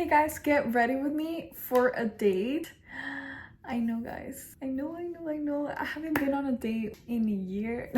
Hey guys, get ready with me for a date. I know, guys. I know. I haven't been on a date in a year.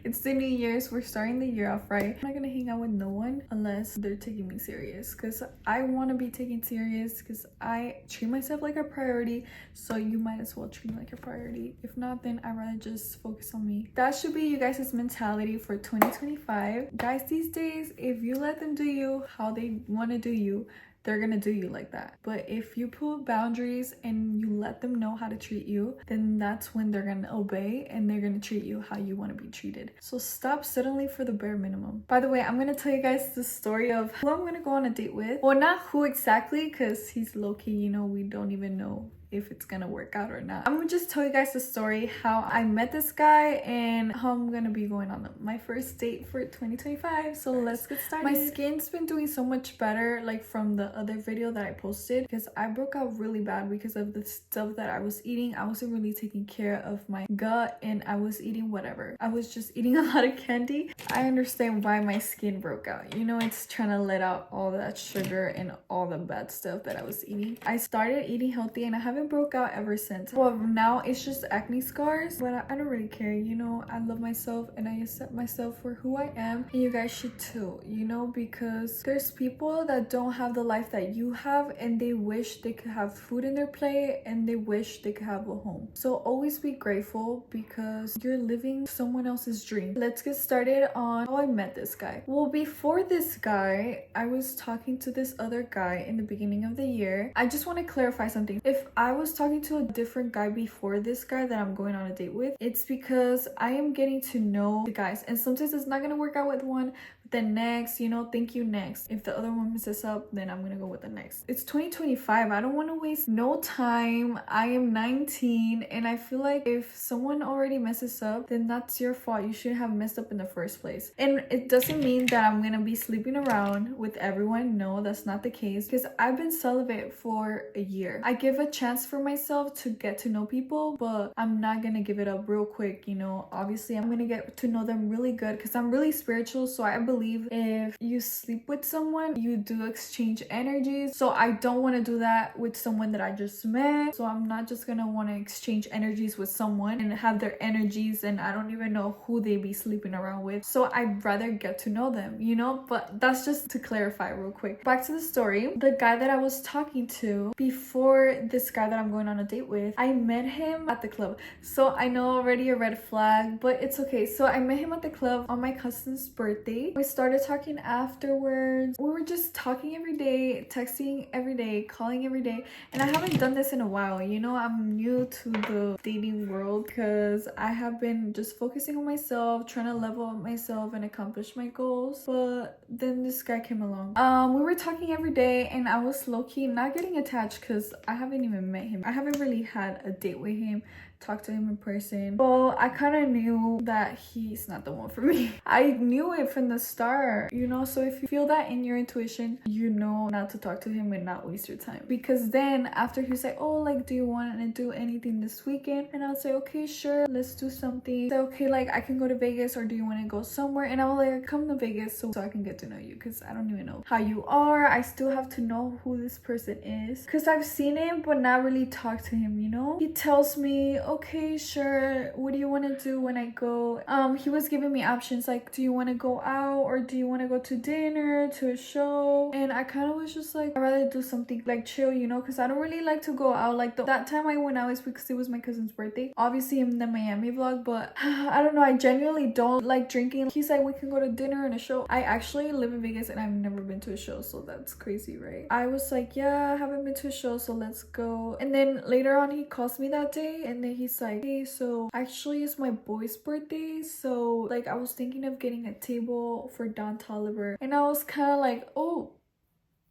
It's the New Year's. We're starting the year off right. I'm not gonna hang out with no one unless they're taking me serious, because I want to be taken serious, because I treat myself like a priority. So you might as well treat me like a priority. If not, then I'd rather just focus on me. That should be you guys' mentality for 2025. Guys, these days, if you let them do you how they want to do you, they're gonna do you like that. But if you put boundaries and you let them know how to treat you, then that's when they're gonna obey and they're gonna treat you how you want to be treated. So stop settling for the bare minimum. By the way, I'm gonna tell you guys the story of who I'm gonna go on a date with. Well, not who exactly, because he's low-key, you know, we don't even know if it's gonna work out or not. I'm gonna just tell you guys the story how I met this guy and how I'm gonna be going on my first date for 2025. So let's get started. My skin's been doing so much better, like from the other video that I posted, because I broke out really bad because of the stuff that I was eating. I wasn't really taking care of my gut and I was eating whatever. I was just eating a lot of candy. I understand why my skin broke out. You know, it's trying to let out all that sugar and all the bad stuff that I was eating. I started eating healthy and I haven't broke out ever since. Well, now it's just acne scars, but I don't really care. You know, I love myself and I accept myself for who I am, and you guys should too, you know, because there's people that don't have the life that you have and they wish they could have food in their plate and they wish they could have a home. So always be grateful because you're living someone else's dream. Let's get started on how I met this guy. Well, before this guy, I was talking to this other guy in the beginning of the year. I just want to clarify something. If I was talking to a different guy before this guy that I'm going on a date with, it's because I am getting to know the guys, and sometimes it's not gonna work out with one, but then next, you know, thank you next. If the other one messes up, then I'm gonna go with the next. It's 2025. I don't want to waste no time. I am 19 and I feel like if someone already messes up, then that's your fault. You shouldn't have messed up in the first place. And it doesn't mean that I'm gonna be sleeping around with everyone. No, that's not the case, because I've been celibate for a year. I give a chance for myself to get to know people, but I'm not gonna give it up real quick. You know, obviously I'm gonna get to know them really good because I'm really spiritual. So I believe if you sleep with someone, you do exchange energies. So I don't want to do that with someone that I just met. So I'm not just gonna want to exchange energies with someone and have their energies and I don't even know who they be sleeping around with. So I'd rather get to know them, you know. But that's just to clarify real quick. Back to the story. The guy that I was talking to before this guy that I'm going on a date with, I met him at the club. So I know already a red flag, but it's okay. So I met him at the club on my cousin's birthday. We started talking afterwards. We were just talking every day, texting every day, calling every day, and I haven't done this in a while. You know, I'm new to the dating world because I have been just focusing on myself, trying to level up myself and accomplish my goals. But then this guy came along. We were talking every day and I was low-key not getting attached because I haven't even met him. I haven't really had a date with him, talk to him in person. Well, I kind of knew that he's not the one for me. I knew it from the start, you know. So if you feel that in your intuition, you know not to talk to him and not waste your time. Because then after he's like, oh, like, do you want to do anything this weekend? And I'll say, okay, sure, let's do something. So okay, like, I can go to Vegas, or do you want to go somewhere? And I was like, come to Vegas so I can get to know you, because I don't even know how you are. I still have to know who this person is, because I've seen him but not really talked to him, you know. He tells me, okay, sure, what do you want to do when I go? He was giving me options like, do you want to go out, or do you want to go to dinner, to a show? And I kind of was just like, I'd rather do something like chill, you know, because I don't really like to go out. Like that time I went out is because it was my cousin's birthday, obviously in the Miami vlog, but I don't know, I genuinely don't like drinking. He's like, we can go to dinner and a show. I actually live in Vegas and I've never been to a show, so that's crazy, right? I was like, yeah, I haven't been to a show, so let's go. And then later on he calls me that day and then he's like, hey, so actually it's my boy's birthday, so like I was thinking of getting a table for Don Toliver. And I was kind of like, oh,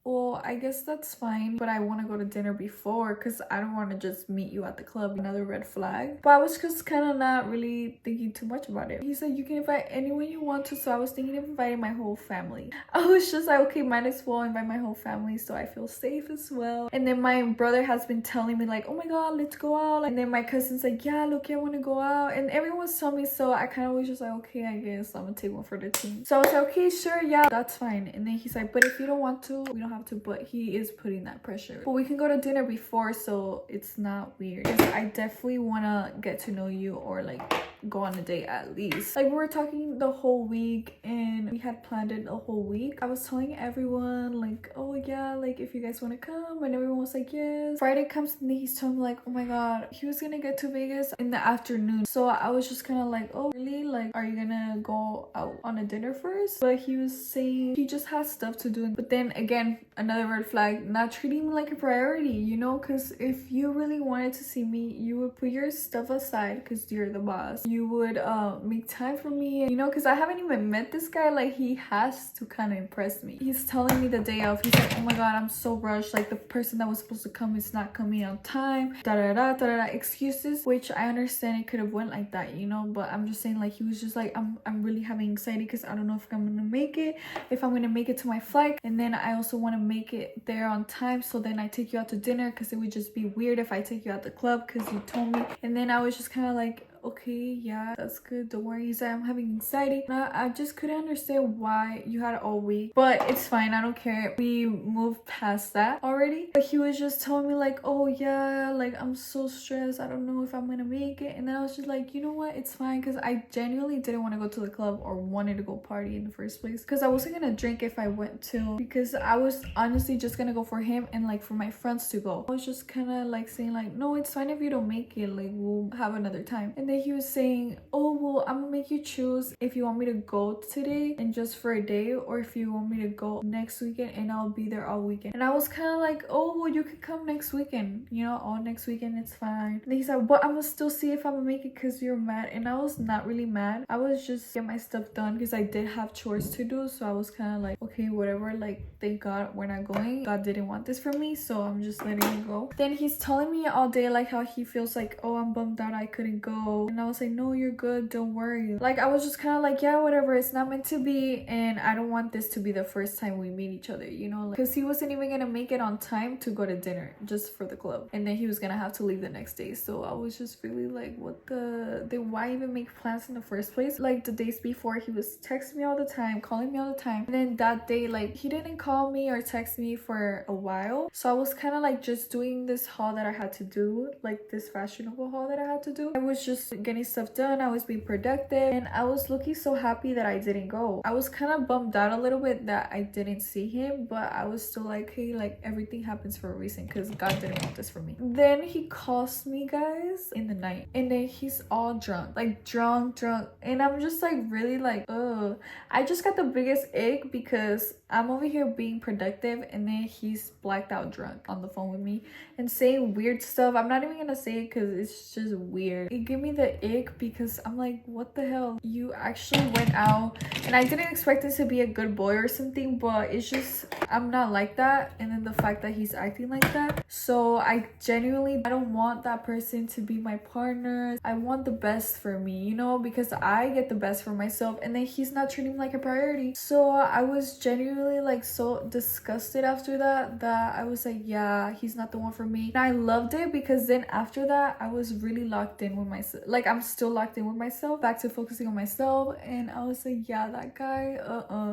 well, I guess that's fine, but I want to go to dinner before because I don't want to just meet you at the club. Another red flag. But I was just kind of not really thinking too much about it. He said you can invite anyone you want to, so I was thinking of inviting my whole family. I was just like, okay, might as well invite my whole family so I feel safe as well. And then my brother has been telling me like, oh my god, let's go out. And then my cousin's like, yeah, look, I want to go out. And everyone's telling me, so I kind of was just like, okay, I guess I'm gonna take one for the team. So I was like, okay, sure, yeah, that's fine. And then he's like, but if you don't want to, we don't have have to, but he is putting that pressure. But we can go to dinner before, so it's not weird. I definitely want to get to know you, or like go on a date at least. Like we were talking the whole week and we had planned it the whole week. I was telling everyone like, oh yeah, like if you guys want to come, and everyone was like yes. Friday comes and he's telling me like, oh my god, he was gonna get to Vegas in the afternoon. So I was just kind of like, oh really, like are you gonna go out on a dinner first? But he was saying he just has stuff to do. But then again, another red flag, not treating me like a priority, you know, because if you really wanted to see me, you would put your stuff aside because you're the boss. You would make time for me, you know, because I haven't even met this guy. Like he has to kind of impress me. He's telling me the day of, he's like, oh my god, I'm so rushed, like the person that was supposed to come is not coming on time, da da da da da, excuses, which I understand it could have went like that, you know, but I'm just saying like he was just like, I'm really having anxiety because I don't know if I'm gonna make it, if I'm gonna make it to my flight, and then I also want to make it there on time, so then I take you out to dinner, because it would just be weird if I take you out the club because you told me. And then I was just kind of like, okay, yeah, that's good, don't worry. He's like, I'm having anxiety. I just couldn't understand why you had it all week, but it's fine, I don't care. We moved past that already. But he was just telling me like, oh yeah, like I'm so stressed, I don't know if I'm gonna make it. And then I was just like, you know what, it's fine, because I genuinely didn't want to go to the club or wanted to go party in the first place, because I wasn't gonna drink if I went to, because I was honestly just gonna go for him and like for my friends to go. I was just kind of like saying like, no, it's fine if you don't make it, like we'll have another time. And then he was saying, oh well, I'm gonna make you choose if you want me to go today and just for a day, or if you want me to go next weekend and I'll be there all weekend. And I was kind of like, oh well, you could come next weekend, you know, all next weekend, it's fine. And he's like, but I'm gonna still see if I'm gonna make it because you're mad. And I was not really mad, I was just get my stuff done because I did have chores to do. So I was kind of like, okay, whatever, like thank God we're not going, God didn't want this for me, so I'm just letting it go. Then he's telling me all day like how he feels like, oh I'm bummed out I couldn't go. And I was like, no, you're good, don't worry. Like I was just kind of like, yeah, whatever, it's not meant to be, and I don't want this to be the first time we meet each other, you know, because he wasn't even gonna make it on time to go to dinner just for the club, and then he was gonna have to leave the next day. So I was just really like, what then why even make plans in the first place? Like the days before he was texting me all the time, calling me all the time, and then that day like he didn't call me or text me for a while. So I was kind of like just doing this haul that I had to do, like this fashionable haul that I had to do. I was just getting stuff done, I was being productive, and I was looking so happy that I didn't go. I was kind of bummed out a little bit that I didn't see him, but I was still like, hey, like everything happens for a reason, because God didn't want this for me. Then he calls me, guys, in the night, and then he's all drunk, like drunk, and I'm just like really like, ugh. I just got the biggest ick because I'm over here being productive, and then he's blacked out drunk on the phone with me and saying weird stuff. I'm not even gonna say it because it's just weird. It gave me the ick because I'm like, what the hell? You actually went out, and I didn't expect it to be a good boy or something, but it's just, I'm not like that. And then the fact that he's acting like that, so I don't want that person to be my partner. I want the best for me, you know, because I get the best for myself, and then he's not treating me like a priority. So I was genuinely like so disgusted after that I was like, yeah, he's not the one for me. And I loved it because then after that I was really locked in with myself. Like I'm still locked in with myself, back to focusing on myself, and I was like, yeah, that guy,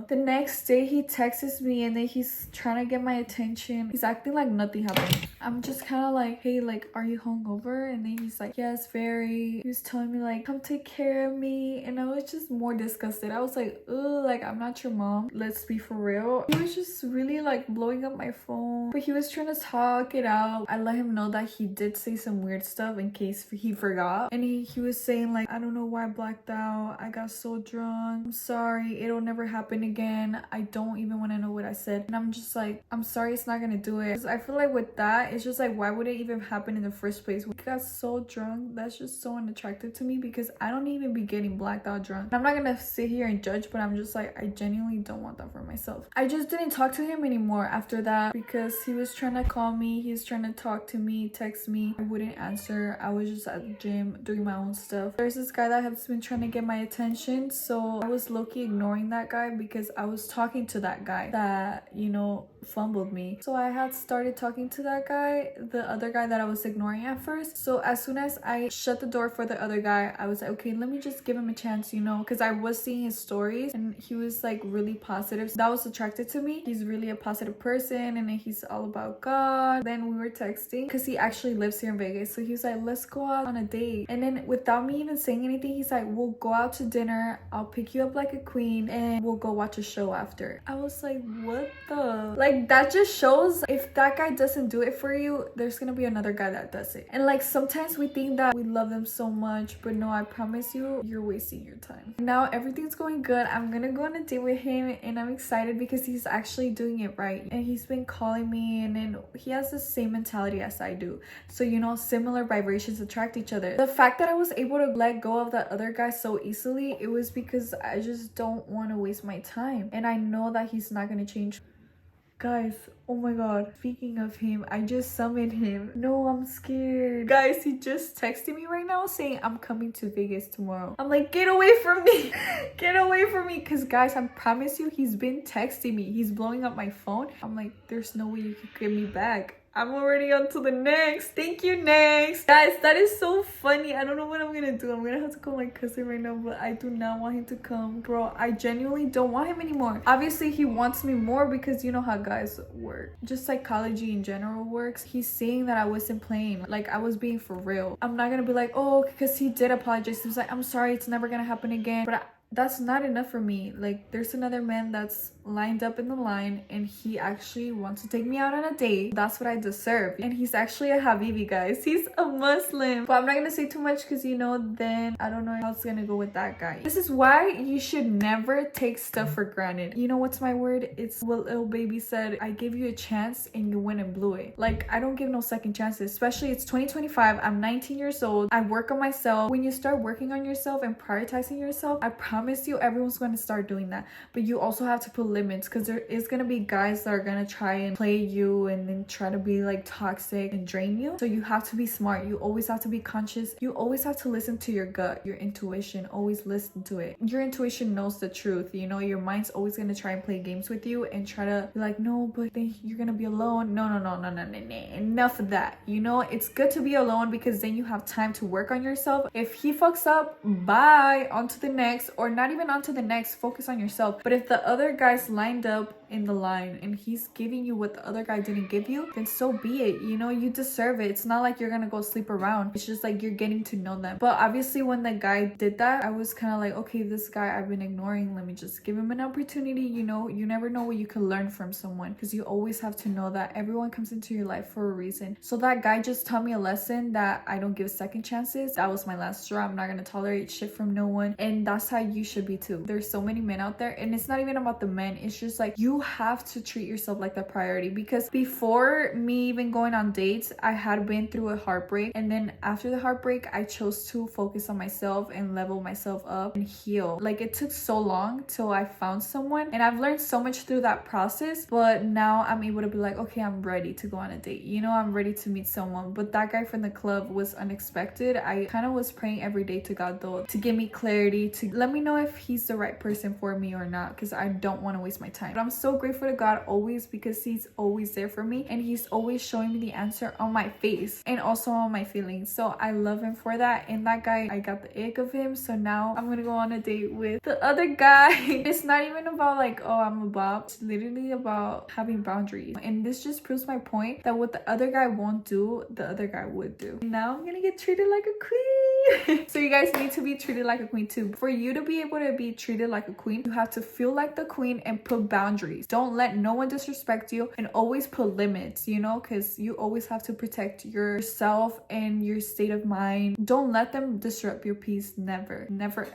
The next day he texts me, and then he's trying to get my attention. He's acting like nothing happened. I'm just kind of like, hey, like are you hungover? And then he's like, yes, very. He was telling me like, come take care of me, and I was just more disgusted. I was like, ugh, like I'm not your mom, let's be for real. He was just really like blowing up my phone, but he was trying to talk it out. I let him know that he did say some weird stuff in case he forgot, and he was saying like, I don't know why I blacked out, I got so drunk, I'm sorry, it'll never happen again, I don't even want to know what I said. And I'm just like, I'm sorry, it's not gonna do it. I feel like with that, it's just like, why would it even happen in the first place? We got so drunk, that's just so unattractive to me, because I don't even be getting blacked out drunk. I'm not gonna sit here and judge, but I'm just like, I genuinely don't want that for myself. I just didn't talk to him anymore after that because he was trying to call me, he was trying to talk to me, text me. I wouldn't answer. I was just at the gym doing my own stuff. There's this guy that has been trying to get my attention, so I was low-key ignoring that guy because I was talking to that guy that, you know, fumbled me. So I had started talking to that guy, the other guy that I was ignoring at first. So as soon as I shut the door for the other guy, I was like, okay, let me just give him a chance, you know, because I was seeing his stories and he was like really positive. So that was the attracted to me. He's really a positive person and he's all about God. Then we were texting because he actually lives here in Vegas. So he was like, let's go out on a date. And then without me even saying anything, he's like, we'll go out to dinner. I'll pick you up like a queen and we'll go watch a show after. I was like, what the? Like, that just shows if that guy doesn't do it for you, there's gonna be another guy that does it. And like, sometimes we think that we love them so much, but no, I promise you, you're wasting your time. Now everything's going good. I'm gonna go on a date with him and I'm excited because he's actually doing it right. And he's been calling me and then he has the same mentality as I do. So, you know, similar vibrations attract each other. The fact that I was able to let go of that other guy so easily, it was because I just don't want to waste my time. And I know that he's not gonna change. Guys, oh my god, speaking of him, I just summoned him. No, I'm scared. Guys, he just texted me right now saying I'm coming to Vegas tomorrow. I'm like, get away from me. Get away from me. Because guys, I promise you, he's been texting me. He's blowing up my phone. I'm like, there's no way you could get me back. I'm already on to the next. Thank you, next. Guys, that is so funny. I don't know what I'm gonna do. I'm gonna have to call my cousin right now, but I do not want him to come. Bro, I genuinely don't want him anymore. Obviously, he wants me more because you know how guys work. Just psychology in general works. He's saying that I wasn't playing. Like, I was being for real. I'm not gonna be like, oh, because he did apologize. He was like, I'm sorry, it's never gonna happen again. But that's not enough for me. Like, there's another man that's lined up in the line and he actually wants to take me out on a date. That's what I deserve. And he's actually a Habibi, guys. He's a Muslim. But I'm not gonna say too much because, you know, then I don't know how it's gonna go with that guy. This is why you should never take stuff for granted. You know what's my word? It's what Lil Baby said. I gave you a chance and you went and blew it. Like, I don't give no second chances. Especially it's 2025. I'm 19 years old. I work on myself. When you start working on yourself and prioritizing yourself, I promise you everyone's going to start doing that. But you also have to put limits because there is going to be guys that are going to try and play you and then try to be like toxic and drain you. So you have to be smart. You always have to be conscious. You always have to listen to your gut, your intuition. Always listen to it. Your intuition knows the truth. You know, your mind's always going to try and play games with you and try to be like, no, but then you're going to be alone. No. Enough of that. You know, it's good to be alone because then you have time to work on yourself. If he fucks up, bye, on to the next, or not even on to the next. Focus on yourself. But if the other guy's lined up in the line and he's giving you what the other guy didn't give you, then so be it. You know, you deserve it. It's not like you're gonna go sleep around. It's just like you're getting to know them. But obviously when the guy did that, I was kind of like, okay, this guy I've been ignoring, let me just give him an opportunity. You know, you never know what you can learn from someone because you always have to know that everyone comes into your life for a reason. So that guy just taught me a lesson that I don't give second chances. That was my last straw. I'm not gonna tolerate shit from no one, and that's how you should be too. There's so many men out there, and it's not even about the men. It's just like you have to treat yourself like the priority. Because before me even going on dates, I had been through a heartbreak, and then after the heartbreak, I chose to focus on myself and level myself up and heal. Like, it took so long till I found someone, and I've learned so much through that process. But now I'm able to be like, okay, I'm ready to go on a date. You know, I'm ready to meet someone. But that guy from the club was unexpected. I kind of was praying every day to God though to give me clarity, to let me know if he's the right person for me or not, because I don't want to waste my time. But I'm so grateful to God always because he's always there for me and he's always showing me the answer on my face and also on my feelings. So I love him for that. And that guy, I got the ick of him. So now I'm gonna go on a date with the other guy. It's not even about like, oh, I'm a bop. It's literally about having boundaries. And this just proves my point that what the other guy won't do, the other guy would do. And now I'm gonna get treated like a queen. So you guys need to be treated like a queen too. For you to be able to be treated like a queen, you have to feel like the queen and put boundaries. Don't let no one disrespect you, and always put limits, you know, because you always have to protect yourself and your state of mind. Don't let them disrupt your peace. Never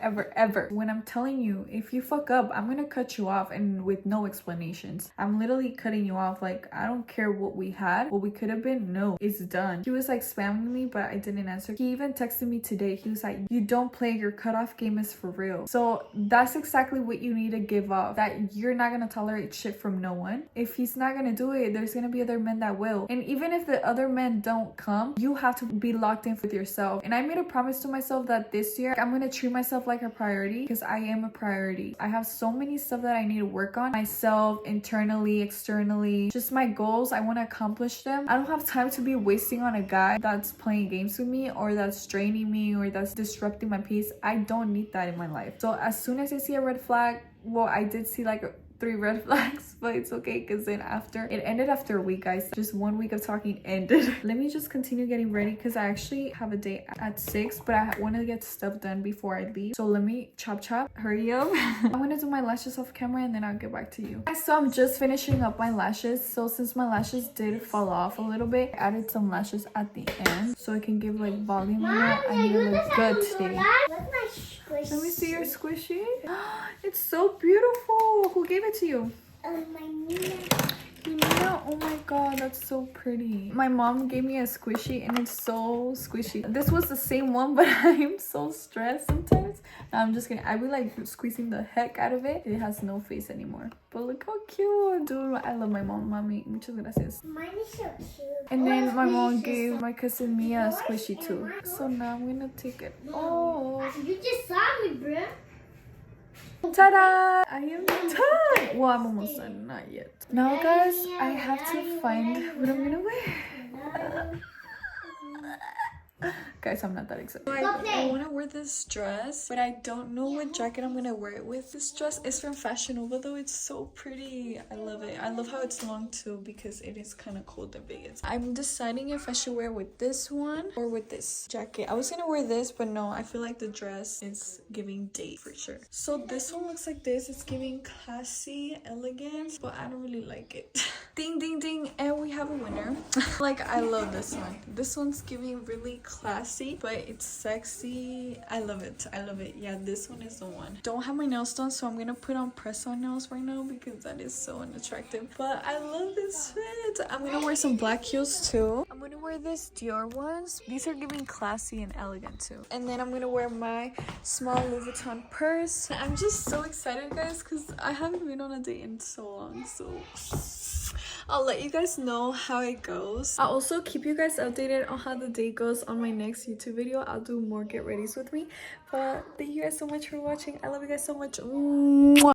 ever. When I'm telling you, if you fuck up, I'm gonna cut you off, and with no explanations. I'm literally cutting you off. Like, I don't care what we had, what we could have been. No, it's done. He was like spamming me, but I didn't answer. He even texted me today. He was like, you don't play, your cutoff game is for real. So that's exactly what you need to give up, that you're not gonna tolerate shit from no one. If he's not gonna do it, there's gonna be other men that will. And even if the other men don't come, you have to be locked in with yourself. And I made a promise to myself that this year I'm gonna treat myself like a priority, because I am a priority. I have so many stuff that I need to work on myself, internally, externally, just my goals. I want to accomplish them. I don't have time to be wasting on a guy that's playing games with me, or that's draining me, or that's disrupting my peace. I don't need that in my life. So as soon as I see a red flag, well, I did see like 3 red flags, but it's okay because then after it ended after a week, guys. Just 1 week of talking ended. Let me just continue getting ready because I actually have a date at 6, but I want to get stuff done before I leave. So let me chop, hurry up. I'm gonna do my lashes off camera and then I'll get back to you. So I'm just finishing up my lashes. So since my lashes did fall off a little bit, I added some lashes at the end so it can give like volume in it. I need to look good today. Let me see your squishy. It's so beautiful. Who gave it to you? My Nina. Nina, oh my god, that's so pretty. My mom gave me a squishy and it's so squishy. This was the same one, but I'm so stressed sometimes. No, I'm just kidding. I be like squeezing the heck out of it. It has no face anymore. But look how cute, dude. I love my mom. Mommy, muchas gracias. Mine is so cute. And then my mom gave my cousin Mia a squishy too. So now I'm gonna take it. Oh, You just saw me, bro. ta-da! I am done. Well, I'm almost done. Not yet. Now, guys, I have to find what I'm gonna wear. Guys, I'm not that excited. I want to wear this dress, but I don't know what jacket I'm gonna wear it with. This dress is from Fashion Nova, though. It's so pretty. I love it. I love how it's long too because it is kind of cold in Vegas. I'm deciding if I should wear with this one or with this jacket. I was gonna wear this, but no, I feel like the dress is giving date for sure. So this one looks like this. It's giving classy, elegant, but I don't really like it. Ding, ding, ding, and we have a winner. Like, I love this one. This one's giving really classy, but it's sexy. I love it. I love it. Yeah, this one is the one. Don't have my nails done, so I'm gonna put on press-on nails right now because that is so unattractive. But I love this fit. I'm gonna wear some black heels too. I'm gonna wear this Dior ones. These are giving classy and elegant too. And then I'm gonna wear my small Louis Vuitton purse. I'm just so excited, guys, because I haven't been on a date in so long. So I'll let you guys know how it goes. I'll also keep you guys updated on how the day goes on my next YouTube video. I'll do more get readies with me. But thank you guys so much for watching. I love you guys so much. Mwah.